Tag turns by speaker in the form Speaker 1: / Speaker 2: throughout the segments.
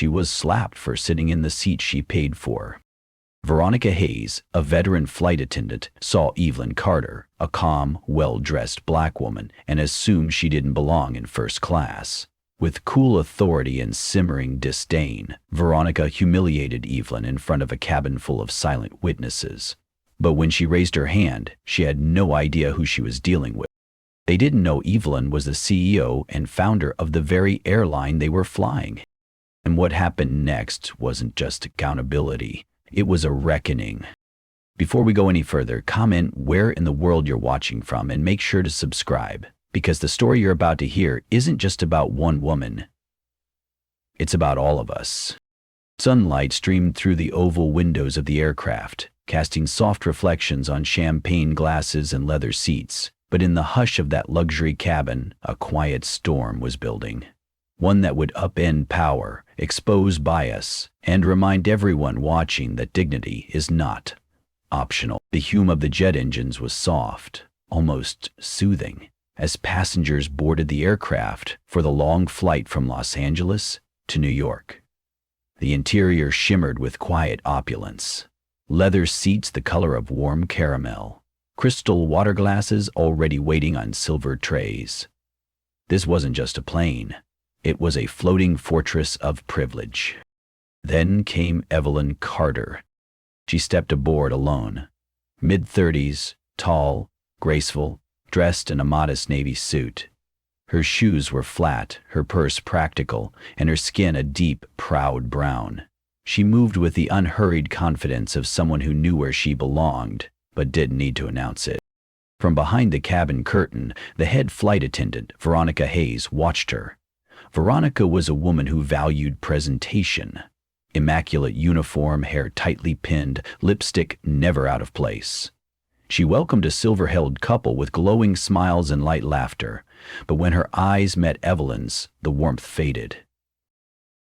Speaker 1: she was slapped for sitting in the seat she paid for. Veronica Hayes, a veteran flight attendant, saw Evelyn Carter, a calm, well-dressed black woman, and assumed she didn't belong in first class. With cool authority and simmering disdain, Veronica humiliated Evelyn in front of a cabin full of silent witnesses. But when she raised her hand, she had no idea who she was dealing with. They didn't know Evelyn was the CEO and founder of the very airline they were flying. And what happened next wasn't just accountability, it was a reckoning. Before we go any further, comment where in the world you're watching from and make sure to subscribe, because the story you're about to hear isn't just about one woman. It's about all of us. Sunlight streamed through the oval windows of the aircraft, casting soft reflections on champagne glasses and leather seats. But in the hush of that luxury cabin, a quiet storm was building. One that would upend power, expose bias, and remind everyone watching that dignity is not optional. The hum of the jet engines was soft, almost soothing, as passengers boarded the aircraft for the long flight from Los Angeles to New York. The interior shimmered with quiet opulence. Leather seats the color of warm caramel. Crystal water glasses already waiting on silver trays. This wasn't just a plane. It was a floating fortress of privilege. Then came Evelyn Carter. She stepped aboard alone. Mid-30s, tall, graceful, dressed in a modest navy suit. Her shoes were flat, her purse practical, and her skin a deep, proud brown. She moved with the unhurried confidence of someone who knew where she belonged, but didn't need to announce it. From behind the cabin curtain, the head flight attendant, Veronica Hayes, watched her. Veronica was a woman who valued presentation. Immaculate uniform, hair tightly pinned, lipstick never out of place. She welcomed a silver-haired couple with glowing smiles and light laughter, but when her eyes met Evelyn's, the warmth faded.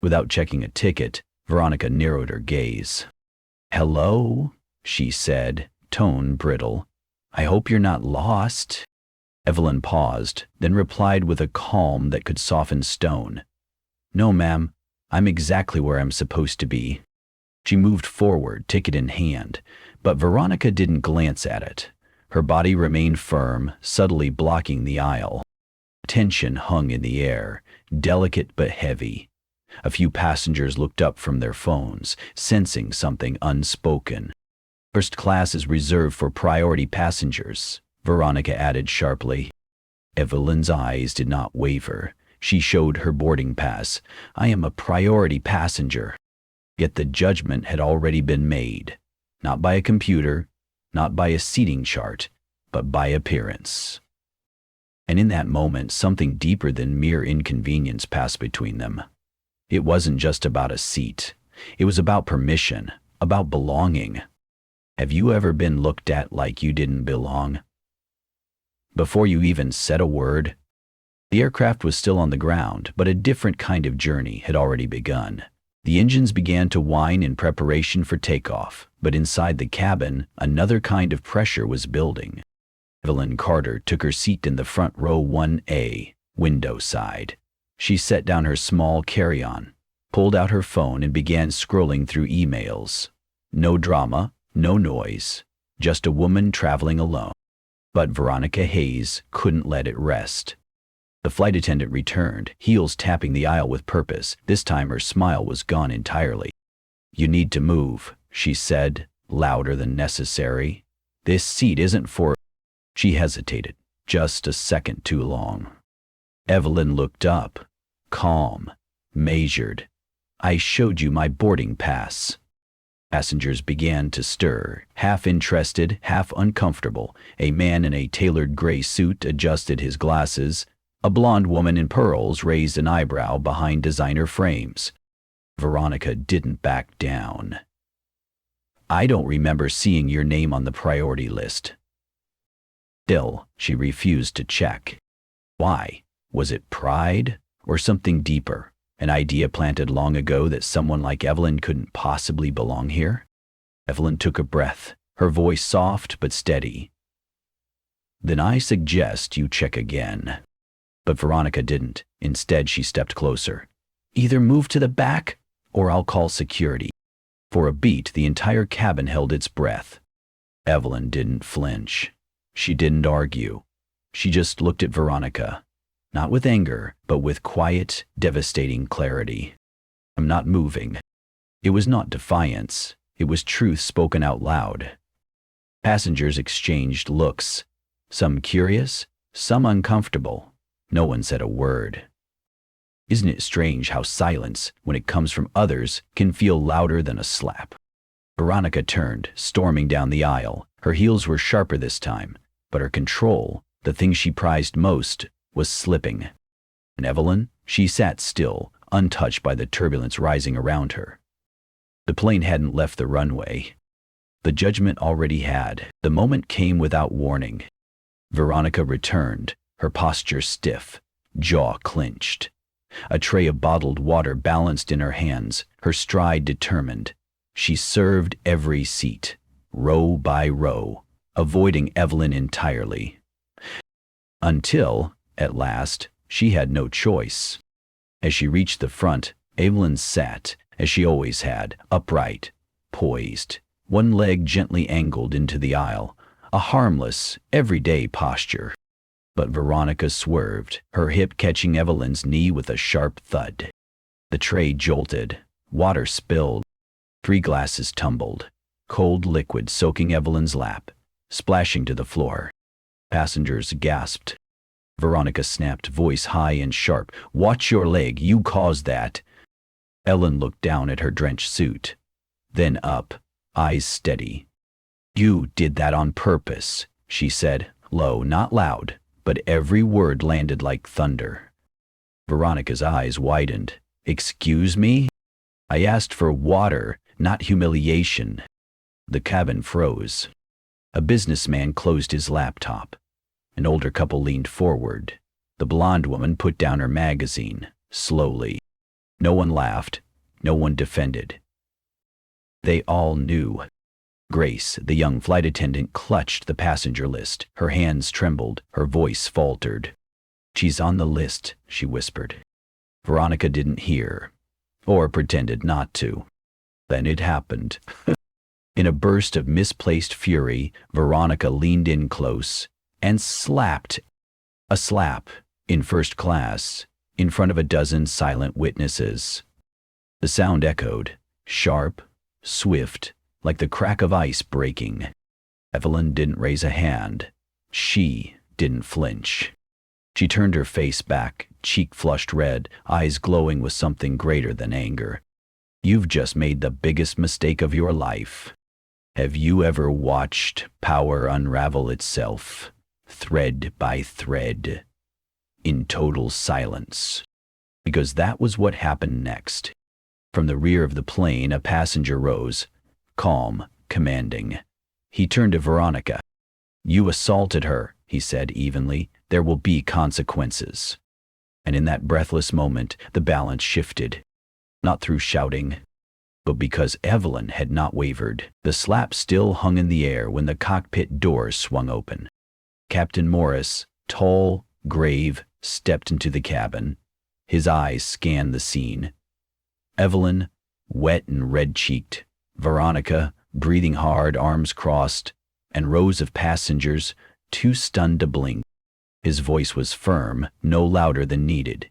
Speaker 1: Without checking a ticket, Veronica narrowed her gaze. "Hello," she said, tone brittle. "I hope you're not lost." Evelyn paused, then replied with a calm that could soften stone. "No, ma'am. I'm exactly where I'm supposed to be." She moved forward, ticket in hand, but Veronica didn't glance at it. Her body remained firm, subtly blocking the aisle. Tension hung in the air, delicate but heavy. A few passengers looked up from their phones, sensing something unspoken. "First class is reserved for priority passengers," Veronica added sharply. Evelyn's eyes did not waver. She showed her boarding pass. "I am a priority passenger." Yet the judgment had already been made. Not by a computer, not by a seating chart, but by appearance. And in that moment, something deeper than mere inconvenience passed between them. It wasn't just about a seat. It was about permission, about belonging. Have you ever been looked at like you didn't belong? Before you even said a word? The aircraft was still on the ground, but a different kind of journey had already begun. The engines began to whine in preparation for takeoff, but inside the cabin, another kind of pressure was building. Evelyn Carter took her seat in the front row 1A, window side. She set down her small carry-on, pulled out her phone and began scrolling through emails. No drama, no noise, just a woman traveling alone. But Veronica Hayes couldn't let it rest. The flight attendant returned, heels tapping the aisle with purpose. This time her smile was gone entirely. "You need to move," she said, louder than necessary. "This seat isn't for—" She hesitated, just a second too long. Evelyn looked up, calm, measured. "I showed you my boarding pass." Passengers began to stir, half interested, half uncomfortable. A man in a tailored gray suit adjusted his glasses. A blonde woman in pearls raised an eyebrow behind designer frames. Veronica didn't back down. "I don't remember seeing your name on the priority list." Still, she refused to check. Why? Was it pride or something deeper? An idea planted long ago that someone like Evelyn couldn't possibly belong here? Evelyn took a breath, her voice soft but steady. "Then I suggest you check again." But Veronica didn't. Instead, she stepped closer. "Either move to the back or I'll call security." For a beat, the entire cabin held its breath. Evelyn didn't flinch. She didn't argue. She just looked at Veronica, not with anger, but with quiet, devastating clarity. "I'm not moving." It was not defiance. It was truth spoken out loud. Passengers exchanged looks, some curious, some uncomfortable. No one said a word. Isn't it strange how silence, when it comes from others, can feel louder than a slap? Veronica turned, storming down the aisle. Her heels were sharper this time, but her control, the thing she prized most, was slipping. And Evelyn? She sat still, untouched by the turbulence rising around her. The plane hadn't left the runway. The judgment already had. The moment came without warning. Veronica returned, her posture stiff, jaw clenched. A tray of bottled water balanced in her hands, her stride determined. She served every seat, row by row, avoiding Evelyn entirely. Until, at last, she had no choice. As she reached the front, Evelyn sat, as she always had, upright, poised, one leg gently angled into the aisle, a harmless, everyday posture. But Veronica swerved, her hip catching Evelyn's knee with a sharp thud. The tray jolted, water spilled, 3 glasses tumbled, cold liquid soaking Evelyn's lap, splashing to the floor. Passengers gasped. Veronica snapped, voice high and sharp, "Watch your leg, you caused that." Ellen looked down at her drenched suit, then up, eyes steady. "You did that on purpose," she said, low, not loud, but every word landed like thunder. Veronica's eyes widened. "Excuse me? I asked for water, not humiliation." The cabin froze. A businessman closed his laptop. An older couple leaned forward. The blonde woman put down her magazine, slowly. No one laughed. No one defended. They all knew. Grace, the young flight attendant, clutched the passenger list. Her hands trembled. Her voice faltered. "She's on the list," she whispered. Veronica didn't hear, or pretended not to. Then it happened. In a burst of misplaced fury, Veronica leaned in close and slapped. A slap, in first class, in front of a dozen silent witnesses. The sound echoed, sharp, swift, like the crack of ice breaking. Evelyn didn't raise a hand. She didn't flinch. She turned her face back, cheek flushed red, eyes glowing with something greater than anger. "You've just made the biggest mistake of your life. Have you ever watched power unravel itself, thread by thread, in total silence?" Because that was what happened next. From the rear of the plane, a passenger rose, calm, commanding. He turned to Veronica. "You assaulted her," he said evenly. "There will be consequences." And in that breathless moment, the balance shifted. Not through shouting, but because Evelyn had not wavered. The slap still hung in the air when the cockpit doors swung open. Captain Morris, tall, grave, stepped into the cabin. His eyes scanned the scene. Evelyn, wet and red-cheeked. Veronica, breathing hard, arms crossed, and rows of passengers, too stunned to blink. His voice was firm, no louder than needed.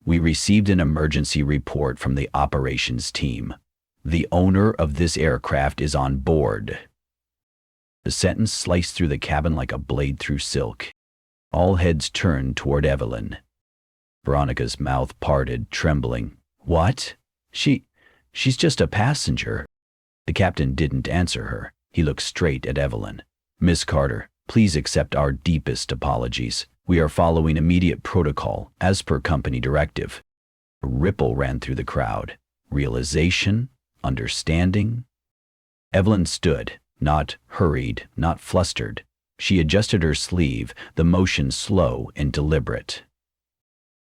Speaker 1: "We received an emergency report from the operations team. The owner of this aircraft is on board." The sentence sliced through the cabin like a blade through silk. All heads turned toward Evelyn. Veronica's mouth parted, trembling. "What? She's just a passenger." The captain didn't answer her. He looked straight at Evelyn. "Miss Carter, please accept our deepest apologies. We are following immediate protocol, as per company directive." A ripple ran through the crowd. Realization, understanding. Evelyn stood, not hurried, not flustered. She adjusted her sleeve, the motion slow and deliberate.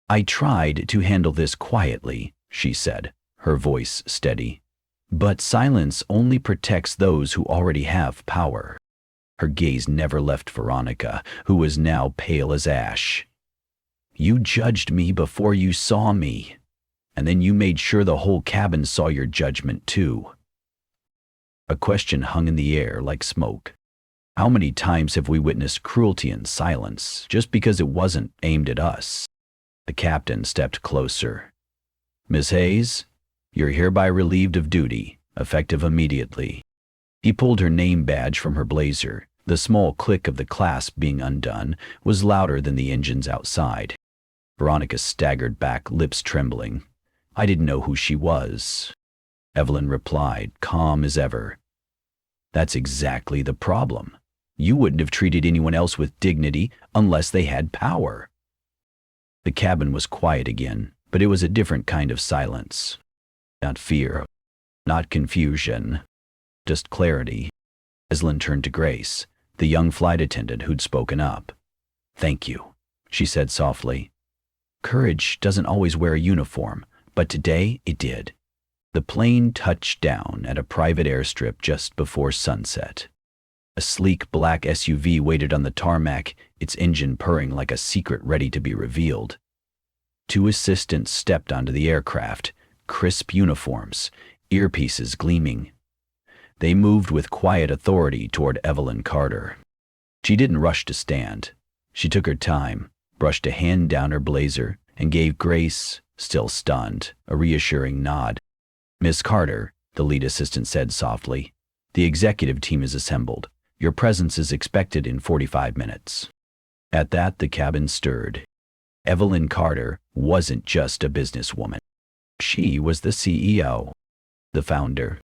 Speaker 1: "I tried to handle this quietly," she said, her voice steady. "But silence only protects those who already have power." Her gaze never left Veronica, who was now pale as ash. "You judged me before you saw me." And then you made sure the whole cabin saw your judgment too. A question hung in the air like smoke. How many times have we witnessed cruelty in silence just because it wasn't aimed at us? The captain stepped closer. Miss Hayes, you're hereby relieved of duty, effective immediately. He pulled her name badge from her blazer. The small click of the clasp being undone was louder than the engines outside. Veronica staggered back, lips trembling. I didn't know who she was. Evelyn replied, calm as ever. That's exactly the problem. You wouldn't have treated anyone else with dignity unless they had power. The cabin was quiet again, but it was a different kind of silence. Not fear, not confusion, just clarity. Evelyn turned to Grace, the young flight attendant who'd spoken up. Thank you, she said softly. Courage doesn't always wear a uniform, but today it did. The plane touched down at a private airstrip just before sunset. A sleek black SUV waited on the tarmac, its engine purring like a secret ready to be revealed. Two assistants stepped onto the aircraft, crisp uniforms, earpieces gleaming. They moved with quiet authority toward Evelyn Carter. She didn't rush to stand. She took her time, brushed a hand down her blazer, and gave Grace, still stunned, a reassuring nod. Miss Carter, the lead assistant said softly, the executive team is assembled. Your presence is expected in 45 minutes. At that, the cabin stirred. Evelyn Carter wasn't just a businesswoman. She was the CEO, the founder,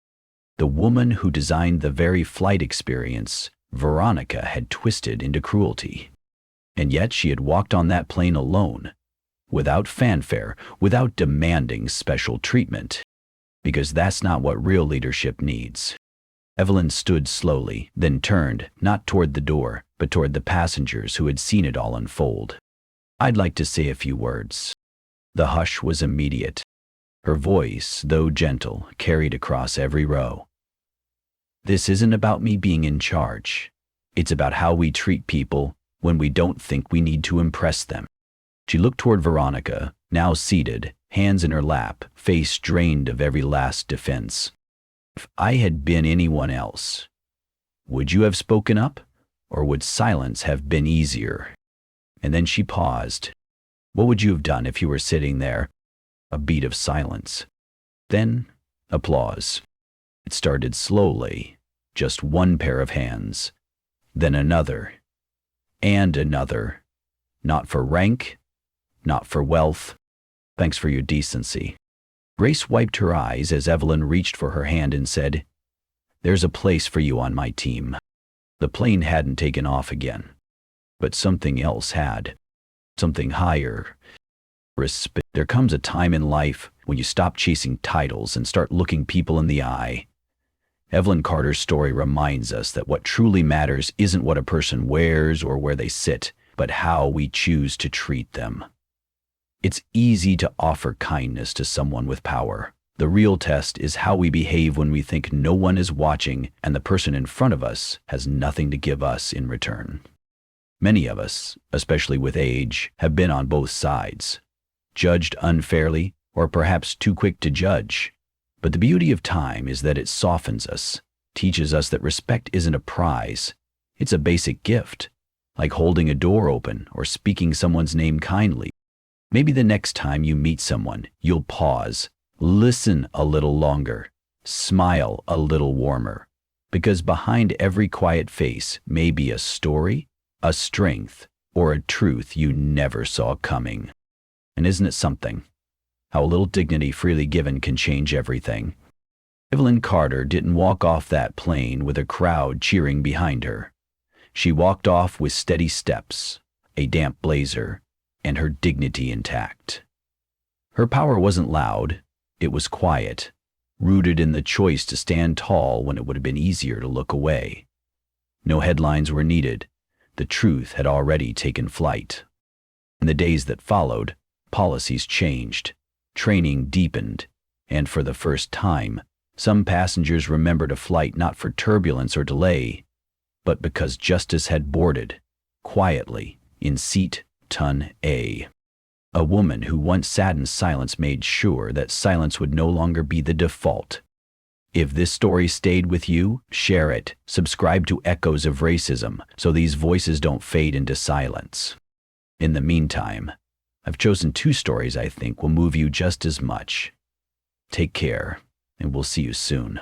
Speaker 1: the woman who designed the very flight experience Veronica had twisted into cruelty. And yet she had walked on that plane alone, without fanfare, without demanding special treatment. Because that's not what real leadership needs. Evelyn stood slowly, then turned, not toward the door, but toward the passengers who had seen it all unfold. I'd like to say a few words. The hush was immediate. Her voice, though gentle, carried across every row. This isn't about me being in charge. It's about how we treat people when we don't think we need to impress them. She looked toward Veronica, now seated, hands in her lap, face drained of every last defense. If I had been anyone else, would you have spoken up, or would silence have been easier? And then she paused. What would you have done if you were sitting there? A beat of silence. Then, applause. It started slowly, just one pair of hands, then another, and another. Not for rank, not for wealth. Thanks for your decency. Grace wiped her eyes as Evelyn reached for her hand and said, There's a place for you on my team. The plane hadn't taken off again, but something else had. Something higher. Respect. There comes a time in life when you stop chasing titles and start looking people in the eye. Evelyn Carter's story reminds us that what truly matters isn't what a person wears or where they sit, but how we choose to treat them. It's easy to offer kindness to someone with power. The real test is how we behave when we think no one is watching and the person in front of us has nothing to give us in return. Many of us, especially with age, have been on both sides, judged unfairly or perhaps too quick to judge. But the beauty of time is that it softens us, teaches us that respect isn't a prize, it's a basic gift, like holding a door open or speaking someone's name kindly. Maybe the next time you meet someone, you'll pause, listen a little longer, smile a little warmer, because behind every quiet face may be a story, a strength, or a truth you never saw coming. And isn't it something? How a little dignity freely given can change everything. Evelyn Carter didn't walk off that plane with a crowd cheering behind her. She walked off with steady steps, a damp blazer, and her dignity intact. Her power wasn't loud, it was quiet, rooted in the choice to stand tall when it would have been easier to look away. No headlines were needed. The truth had already taken flight. In the days that followed, policies changed, training deepened, and for the first time, some passengers remembered a flight not for turbulence or delay, but because justice had boarded, quietly, in seat Ton A. A woman who once sat in silence made sure that silence would no longer be the default. If this story stayed with you, share it. Subscribe to Echoes of Racism so these voices don't fade into silence. In the meantime, I've chosen 2 stories I think will move you just as much. Take care, and we'll see you soon.